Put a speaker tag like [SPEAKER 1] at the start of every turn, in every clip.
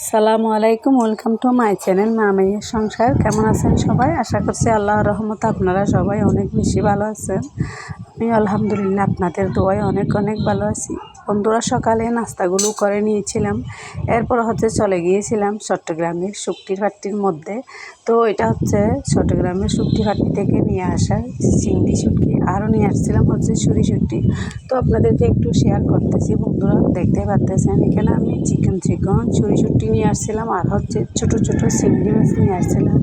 [SPEAKER 1] সালামু আলাইকুম, welcome to my channel মা মেয়ের সংসার। কেমন আছেন সবাই? আশা করছি আল্লাহর রহমতে আপনারা সবাই অনেক বেশি ভালো আছেন। আমি আলহামদুলিল্লাহ আপনাদের দোয়ায় অনেক অনেক ভালো আছি। বন্ধুরা, সকালে নাস্তাগুলো করে নিয়েছিলাম, এরপর চলে গিয়েছিলাম চট্টগ্রামের শুকটির হাট্টির মধ্যে। তো এটা চট্টগ্রামের শুকটি হাট্টি থেকে নিয়ে আসা চিংড়ি শুটকি, আরও নিয়ে আসছিলাম ছুরি শুটকি। তো আপনাদেরকে একটু শেয়ার করতেছি। বন্ধুরা, দেখতে পাচ্ছেন এখানে আমি চিকেন ছুরি শুটকি নিয়ে আসছিলাম, আর ছোট ছোট চিংড়ি মাছ নিয়ে আসছিলাম।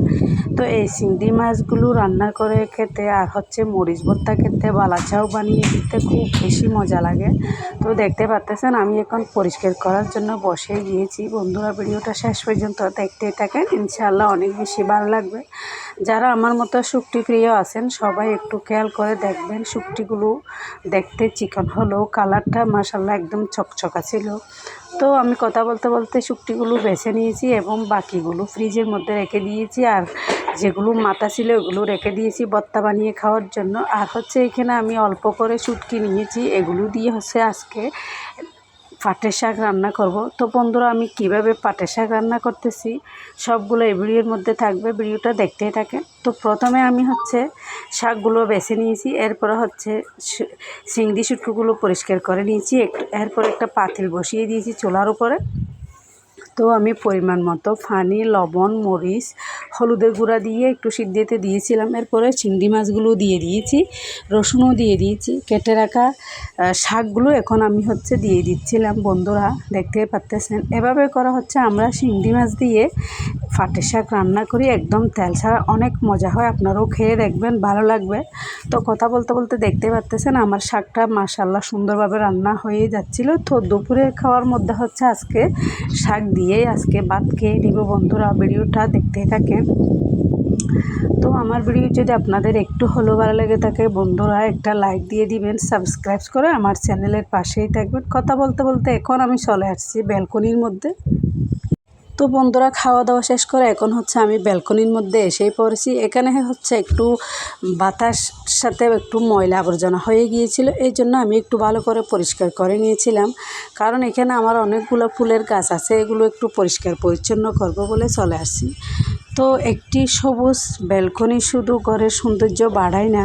[SPEAKER 1] তো এই চিংড়ি মাছগুলো রান্না করে খেতে আর মরিচ ভর্তা খেতে, বালাচাও বানিয়ে দিতে খুব বেশি মজা লাগে। তো দেখতে পাচ্ছেন আমি এখন পরিষ্কার করার জন্য বসে গিয়েছি। বন্ধুরা, ভিডিওটা শেষ পর্যন্ত দেখতে থাকেন, ইনশাআল্লাহ অনেক বেশি ভালো লাগবে। যারা আমার মতো শুকটি প্রিয় আছেন সবাই একটু খেয়াল করে দেখবেন। শুকটিগুলো দেখতে চিকন হলেও কালারটা মাশাআল্লাহ একদম চকচকা ছিল। তো আমি কথা বলতে বলতে শুকটিগুলো বেছে নিয়েছি এবং বাকিগুলো ফ্রিজের মধ্যে রেখে দিয়েছি, আর যেগুলো মাথা ছিল ওগুলো রেখে দিয়েছি ভর্তা বানিয়ে খাওয়ার জন্য। আর এখানে আমি অল্প করে শুটকি নিয়েছি, এগুলো দিয়ে আজকে পাটের শাক রান্না করব। তো বন্ধুরা, আমি কিভাবে পাটের শাক রান্না করতেছি সবগুলো এই ভিডিওর মধ্যে থাকবে, ভিডিওটা দেখতেই থাকেন। তো প্রথমে আমি শাকগুলো বেছে নিয়েছি, এরপরে চিংড়ি শুটকিগুলো পরিষ্কার করে নিয়েছি। এরপর একটা পাতিল বসিয়ে দিয়েছি চুলার উপরে। তো আমি পরিমাণ মতো পানি, লবণ, মরিচ, হলুদের গুঁড়া দিয়ে একটু সিদ্ধতে দিয়েছিলাম। এরপরে চিংড়ি মাছগুলো দিয়ে দিয়েছি, রসুনও দিয়ে দিয়েছি, কেটে রাখা শাকগুলো এখন আমি দিয়ে দিচ্ছিলাম। বন্ধুরা, দেখতে পাচ্ছেন এভাবে করা আমরা চিংড়ি মাছ দিয়ে পাটের শাক রান্না করি, একদম তেল ছাড়া, অনেক মজা হয়। আপনারাও খেয়ে দেখবেন, ভালো লাগবে। তো কথা বলতে বলতে দেখতে পাচ্ছেন আমার শাকটা মাশাআল্লাহ সুন্দরভাবে রান্না হয়ে যাচ্ছিল। তো দুপুরের খাওয়ার মধ্যে আজকে শাক দিয়েই আজকে ভাত খেয়ে নিব। বন্ধুরা, ভিডিওটা দেখতে থাকেন। তো আমার ভিডিও যদি আপনাদের একটু হলেও ভালো লেগে থাকে, বন্ধুরা একটা লাইক দিয়ে দিবেন, সাবস্ক্রাইব করে আমার চ্যানেলের পাশেই থাকবেন। কথা বলতে বলতে এখন আমি চলে আসছি ব্যালকনির মধ্যে। তো বন্ধুরা, খাওয়া দাওয়া শেষ করে এখন আমি ব্যালকনির মধ্যে এসেই পড়েছি। এখানে একটু বাতাস সাথে একটু ময়লা আবর্জনা হয়ে গিয়েছিল, এই জন্য আমি একটু ভালো করে পরিষ্কার করে নিয়েছিলাম। কারণ এখানে আমার অনেকগুলো ফুলের গাছ আছে, এগুলো একটু পরিষ্কার পরিচ্ছন্ন করব বলে চলে আসছি। তো একটি সবুজ ব্যালকনি শুধু ঘরের সৌন্দর্য বাড়ায় না,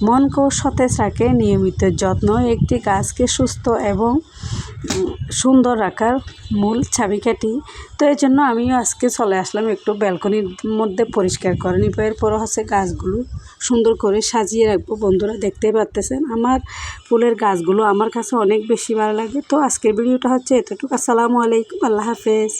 [SPEAKER 1] মনকেও সতেজ রাখে। নিয়মিত যত্ন একটি গাছকে সুস্থ এবং সুন্দর রাখার মূল চাবিকাঠি। তো এই জন্য আমিও আজকে চলে আসলাম একটু ব্যালকনির মধ্যে পরিষ্কার করে নিব। এরপর গাছগুলো সুন্দর করে সাজিয়ে রাখবো। বন্ধুরা, দেখতে পাচ্ছেন আমার ফুলের গাছগুলো আমার কাছে অনেক বেশি ভালো লাগে। তো আজকের ভিডিওটা এতটুকু। আসসালামু আলাইকুম, আল্লাহ হাফেজ।